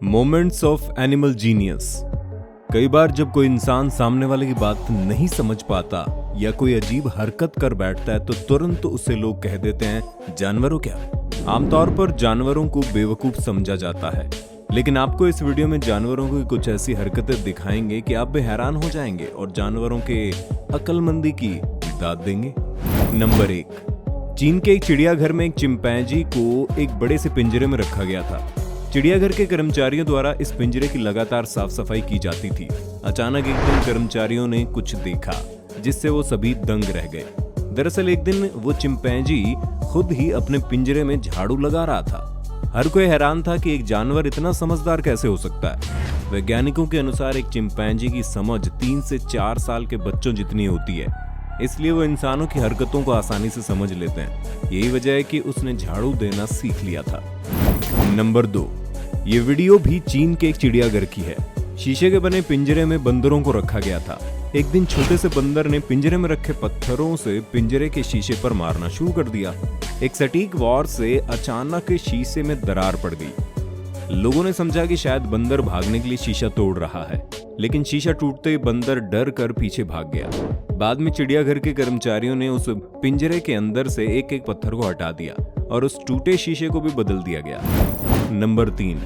Moments of animal genius. कई बार जब कोई इंसान सामने वाले की बात नहीं समझ पाता या कोई अजीब हरकत कर बैठता है तो तुरंत उसे लोग कह देते हैं जानवरों क्या। आमतौर पर जानवरों को बेवकूफ समझा जाता है, लेकिन आपको इस वीडियो में जानवरों की कुछ ऐसी हरकतें दिखाएंगे कि आप भी हैरान हो जाएंगे और जानवरों के अक्लमंदी की दाद देंगे। नंबर 1, चीन के एक चिड़ियाघर में एक चिंपैंजी को एक बड़े से पिंजरे में रखा गया था। चिड़ियाघर के कर्मचारियों द्वारा इस पिंजरे की लगातार साफ सफाई की जाती थी। अचानक एक दिन कर्मचारियों ने कुछ देखा जिससे वो सभी दंग रह गए। दरअसल एक दिन वो चिंपैंजी खुद ही अपने पिंजरे में झाड़ू लगा रहा था। हर कोई हैरान था कि एक जानवर इतना समझदार कैसे हो सकता है। वैज्ञानिकों के अनुसार एक चिंपैंजी की समझ 3 से 4 साल के बच्चों जितनी होती है, इसलिए वो इंसानों की हरकतों को आसानी से समझ लेते हैं। यही वजह है कि उसने झाड़ू देना सीख लिया था। नंबर 2, ये वीडियो भी चीन के एक चिड़ियाघर की है। शीशे के बने पिंजरे में बंदरों को रखा गया था। एक दिन छोटे से बंदर ने पिंजरे में रखे पत्थरों से पिंजरे के शीशे पर मारना शुरू कर दिया। एक सटीक वार से अचानक शीशे में दरार पड़ गई। लोगों ने समझा कि शायद बंदर भागने के लिए शीशा तोड़ रहा है, लेकिन शीशा टूटते ही बंदर डर कर पीछे भाग गया। बाद में चिड़ियाघर के कर्मचारियों ने उस पिंजरे के अंदर से एक एक पत्थर को हटा दिया और उस टूटे शीशे को भी बदल दिया गया। नंबर 3,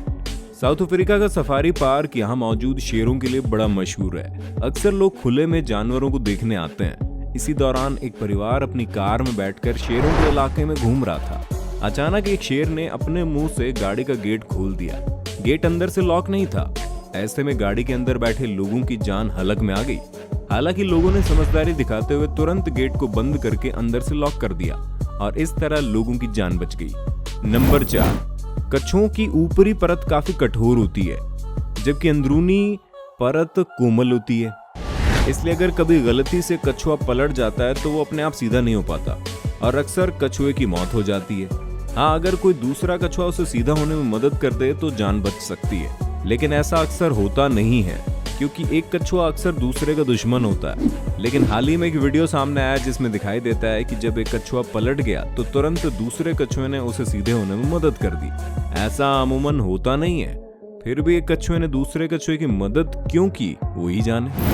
साउथ अफ्रीका का सफारी पार्क यहाँ मौजूद शेरों के लिए बड़ा मशहूर है। अक्सर लोग खुले में जानवरों को देखने आते हैं। इसी दौरान एक परिवार अपनी कार में बैठकर शेरों के इलाके में घूम रहा था। अचानक एक शेर ने अपने मुंह से गाड़ी का गेट खोल दिया। गेट अंदर से लॉक नहीं था। ऐसे में गाड़ी के अंदर बैठे लोगों की जान हलक में आ गई। हालांकि लोगों ने समझदारी दिखाते हुए तुरंत गेट को बंद करके अंदर से लॉक कर दिया और इस तरह लोगों की जान बच गई। नंबर 4, कछुओं की ऊपरी परत काफी कठोर होती है, जबकि अंदरूनी परत कोमल होती है। इसलिए अगर कभी गलती से कछुआ पलट जाता है तो वो अपने आप सीधा नहीं हो पाता और अक्सर कछुए की मौत हो जाती है। हाँ, अगर कोई दूसरा कछुआ उसे सीधा होने में मदद कर दे तो जान बच सकती है, लेकिन ऐसा अक्सर होता नहीं है क्योंकि एक कछुआ अक्सर दूसरे का दुश्मन होता है। लेकिन हाल ही में एक वीडियो सामने आया जिसमें दिखाई देता है कि जब एक कछुआ पलट गया तो तुरंत दूसरे कछुए ने उसे सीधे होने में मदद कर दी। ऐसा अमूमन होता नहीं है, फिर भी एक कछुए ने दूसरे कछुए की मदद क्यों की वो ही जाने।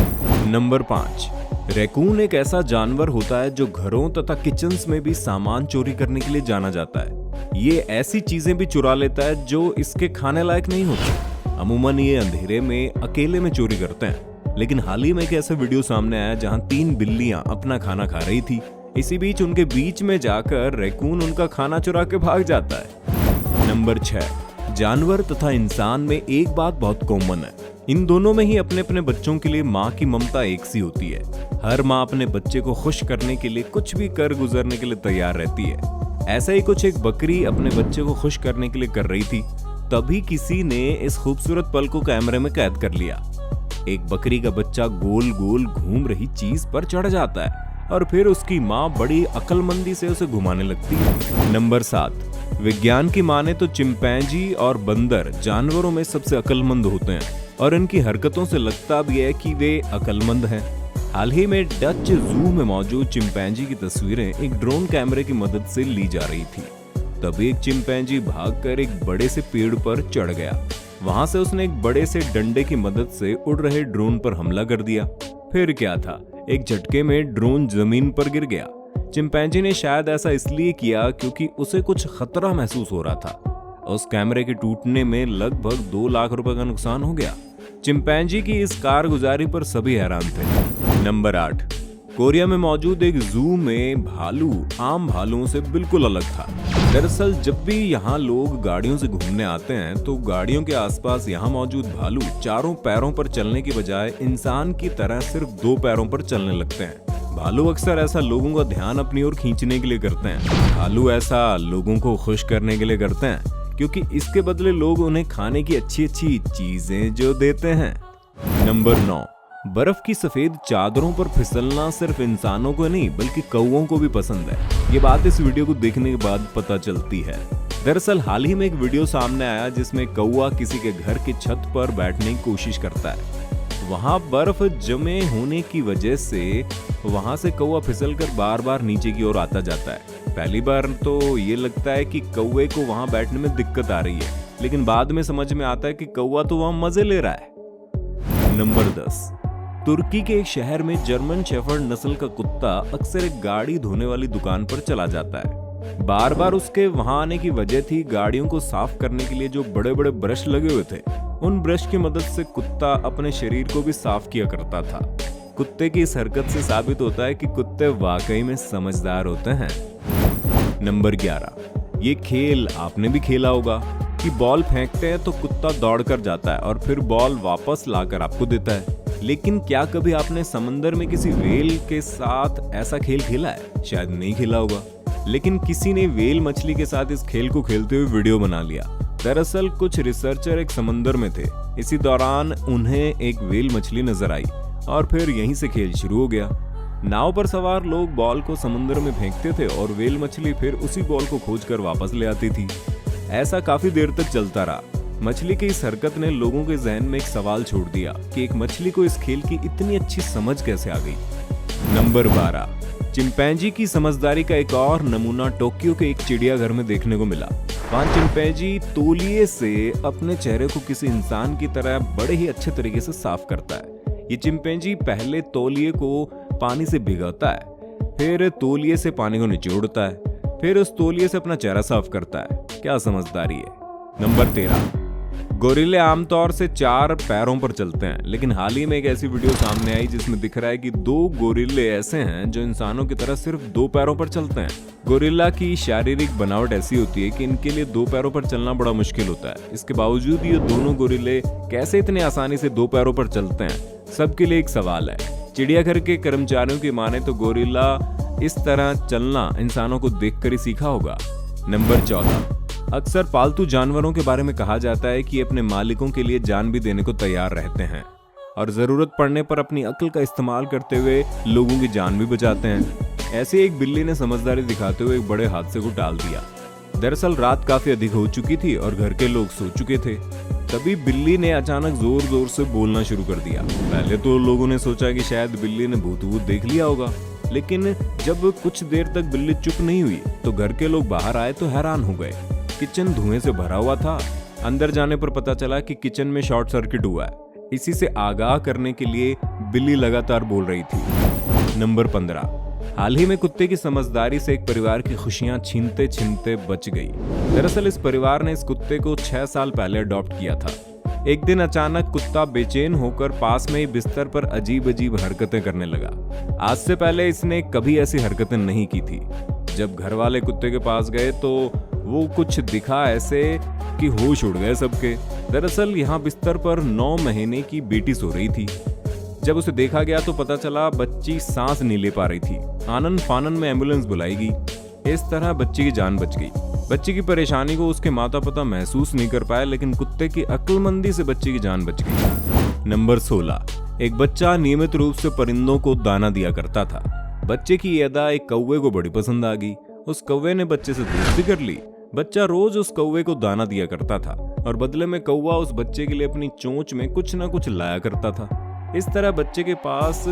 नंबर 5, रैकून एक ऐसा जानवर होता है जो घरों तथा किचन्स में भी सामान चोरी करने के लिए जाना जाता है। ये ऐसी चीजें भी चुरा लेता है जो इसके खाने लायक नहीं होती। अमूमन ये अंधेरे में अकेले में चोरी करते हैं। लेकिन हाल ही में एक ऐसा वीडियो सामने आया जहां 3 बिल्लियां अपना खाना खा रही थी। इसी बीच उनके बीच में जाकर रैकून उनका खाना चुरा के भाग जाता है। नंबर 6, जानवर तथा इंसान में एक बात बहुत कॉमन है। इन दोनों में ही अपने अपने बच्चों के लिए माँ की ममता एक सी होती है। हर माँ अपने बच्चे को खुश करने के लिए कुछ भी कर गुजरने के लिए तैयार रहती है। ऐसा ही कुछ एक बकरी अपने बच्चे को खुश करने के लिए कर रही थी। तभी किसी ने इस खूबसूरत पल को कैमरे में कैद कर लिया। एक बकरी का बच्चा गोल गोल घूम रही चीज पर चढ़ जाता है और फिर उसकी माँ बड़ी अक्लमंदी से उसे घुमाने लगती है। नंबर 7, विज्ञान की माने तो चिंपैंजी और बंदर जानवरों में सबसे अक्लमंद होते हैं और इनकी हरकतों से लगता भी है कि वे अक्लमंद हैं। हाल ही में डच जू में मौजूद चिंपैंजी की तस्वीरें एक ड्रोन कैमरे की मदद से ली जा रही थी। तभी एक चिंपैंजी भागकर एक बड़े से पेड़ पर चढ़ गया। वहां से उसने एक बड़े से डंडे की मदद से उड़ रहे ड्रोन पर हमला कर दिया। फिर क्या था, एक झटके में ड्रोन जमीन पर गिर गया। चिंपैंजी ने शायद ऐसा इसलिए किया क्योंकि उसे कुछ खतरा महसूस हो रहा था। उस कैमरे के टूटने में लगभग 2 लाख रुपए का नुकसान हो गया। चिंपैंजी की इस कारगुजारी पर सभी हैरान थे। नंबर 8, कोरिया में मौजूद एक जू में भालू आम भालुओं से बिल्कुल अलग था। दरअसल जब भी यहाँ लोग गाड़ियों से घूमने आते हैं तो गाड़ियों के आसपास यहाँ मौजूद भालू 4 पैरों पर चलने की बजाय इंसान की तरह सिर्फ 2 पैरों पर चलने लगते हैं। भालू अक्सर ऐसा लोगों का ध्यान अपनी ओर खींचने के लिए करते हैं। भालू ऐसा लोगों को खुश करने के लिए करते हैं क्योंकि इसके बदले लोग उन्हें खाने की अच्छी अच्छी चीजें जो देते हैं। नंबर 9, बर्फ की सफेद चादरों पर फिसलना सिर्फ इंसानों को नहीं बल्कि कौओं को भी पसंद है। ये बात इस वीडियो को देखने के बाद पता चलती है। दरअसल हाल ही में एक वीडियो सामने आया जिसमें कौआ किसी के घर की छत पर बैठने की कोशिश करता है। वहां बर्फ जमे होने की वजह से वहां से कौवा फिसलकर बार बार नीचे की ओर आता जाता है। पहली बार तो ये लगता है कि कौवे को वहां बैठने में दिक्कत आ रही है, लेकिन बाद में समझ में आता है कि कौवा तो वहां मजे ले रहा है। नंबर 10, तुर्की के एक शहर में जर्मन शेफर्ड नस्ल का कुत्ता अक्सर एक गाड़ी धोने वाली दुकान पर चला जाता है। बार बार उसके वहां आने की वजह थी गाड़ियों को साफ करने के लिए जो बड़े बड़े ब्रश लगे हुए थे। उन ब्रश की मदद से कुत्ता अपने शरीर को भी साफ किया करता था। कुत्ते की इस हरकत से साबित होता है कि कुत्ते वाकई में समझदार होते हैं। नंबर 11, ये खेल आपने भी खेला होगा कि बॉल फेंकते हैं तो कुत्ता दौड़कर जाता है और फिर बॉल वापस लाकर आपको देता है। लेकिन क्या कभी आपने समंदर में किसी व्हेल के साथ ऐसा खेल खेला है? शायद नहीं खेला होगा, लेकिन किसी ने व्हेल मछली के साथ इस खेल को खेलते हुए वीडियो बना लिया। दरअसल कुछ रिसर्चर एक समंदर में थे। इसी दौरान उन्हें एक व्हेल मछली नजर आई और फिर यहीं से खेल शुरू हो गया। नाव पर सवार लोग बॉल को समुद्र में फेंकते थे और व्हेल मछली फिर उसी बॉल को खोजकर वापस ले आती थी। ऐसा काफी देर तक चलता रहा। मछली की इस हरकत ने लोगों के जहन में एक सवाल छोड़ दिया कि एक मछली को इस खेल की इतनी अच्छी समझ कैसे आ गई। नंबर 12, चिंपैंजी की समझदारी का एक और नमूना टोक्यो के एक चिड़ियाघर में देखने को मिला। वहां चिंपैंजी तौलिए से अपने चेहरे को किसी इंसान की तरह बड़े ही अच्छे तरीके से साफ करता है। ये चिंपैंजी पहले तौलिए को पानी से भिगाता है, फिर तौलिए से पानी को निचोड़ता है, फिर उस तौलिए से अपना चेहरा साफ करता है। क्या समझदारी है। नंबर 13, गोरिल्ले आमतौर से 4 पैरों पर चलते हैं, लेकिन हाल ही में एक ऐसी वीडियो सामने आई जिसमें दिख रहा है कि 2 गोरिल्ले ऐसे हैं जो इंसानों की तरह सिर्फ 2 पैरों पर चलते हैं। गोरिल्ला की शारीरिक बनावट ऐसी होती है कि इनके लिए 2 पैरों पर चलना बड़ा मुश्किल होता है। इसके बावजूद ये दोनों गोरिल्ले कैसे इतने आसानी से 2 पैरों पर चलते हैं, सबके लिए एक सवाल है। चिड़ियाघर के कर्मचारियों की माने तो गोरिल्ला इस तरह चलना इंसानों को देखकर ही सीखा होगा। नंबर 14, अक्सर पालतू जानवरों के बारे में कहा जाता है कि अपने मालिकों के लिए जान भी देने को तैयार रहते हैं और जरूरत पड़ने पर अपनी अक्ल का इस्तेमाल करते हुए लोगों की जान भी बचाते हैं। ऐसे एक बिल्ली ने समझदारी दिखाते हुए एक बड़े हादसे को टाल दिया। दरअसल रात काफी अधिक हो चुकी थी और घर के लोग सो चुके थे। तभी बिल्ली ने अचानक जोर जोर से बोलना शुरू कर दिया। पहले तो लोगों ने सोचा कि शायद बिल्ली ने भूत वूत देख लिया होगा, लेकिन जब कुछ देर तक बिल्ली चुप नहीं हुई तो घर के लोग बाहर आए तो हैरान हो गए। किचन धुएं से भरा हुआ था। अंदर जाने पर पता चला कि किचन में शॉर्ट सर्किट हुआ है। इसी से आगाह करने के लिए बिल्ली लगातार बोल रही थी। नंबर 15, हाल ही में कुत्ते की समझदारी से एक परिवार की खुशियां छीनते छीनते बच गई। दरअसल इस परिवार ने इस कुत्ते को 6 साल पहले अडॉप्ट किया था। एक दिन अचानक कुत्ता बेचैन होकर पास में ही बिस्तर पर अजीब अजीब हरकतें करने लगा। आज से पहले इसने कभी ऐसी हरकतें नहीं की थी। जब घर वाले कुत्ते के पास गए तो वो कुछ दिखा ऐसे कि होश उड़ गए सबके। दरअसल यहाँ बिस्तर पर 9 महीने की बेटी सो रही थी। जब उसे देखा गया तो पता चला बच्ची सांस नहीं ले पा रही थी। आनन फानन में एम्बुलेंस बुलाई गई। इस तरह बच्ची की जान बच गई। बच्ची की परेशानी को उसके माता पिता महसूस नहीं कर पाए, लेकिन कुत्ते की अक्लमंदी से बच्ची की जान बच गई। नंबर 16, एक बच्चा नियमित रूप से परिंदों को दाना दिया करता था। बच्चे की ये अदा एक कौवे को बड़ी पसंद आ गई। उस कौवे ने बच्चे से दोस्ती कर ली। बच्चा रोज उस कौवे को दाना दिया करता था और बदले में कौवा उस बच्चे के लिए अपनी चोंच में कुछ ना कुछ लाया करता था। इस तरह बच्चे के पास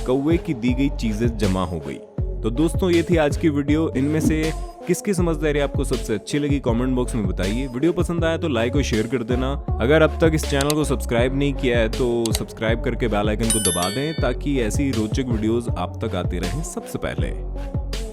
कौवे की दी गई चीजें जमा हो गई। तो दोस्तों, ये थी आज की वीडियो। इनमें से किसकी समझदारी आपको सबसे अच्छी लगी कमेंट बॉक्स में बताइए। वीडियो पसंद आया तो लाइक और शेयर कर देना। अगर अब तक इस चैनल को सब्सक्राइब नहीं किया है तो सब्सक्राइब करके बेल आइकन को दबा दें ताकि ऐसी रोचक वीडियोस आप तक आती रहें सबसे पहले।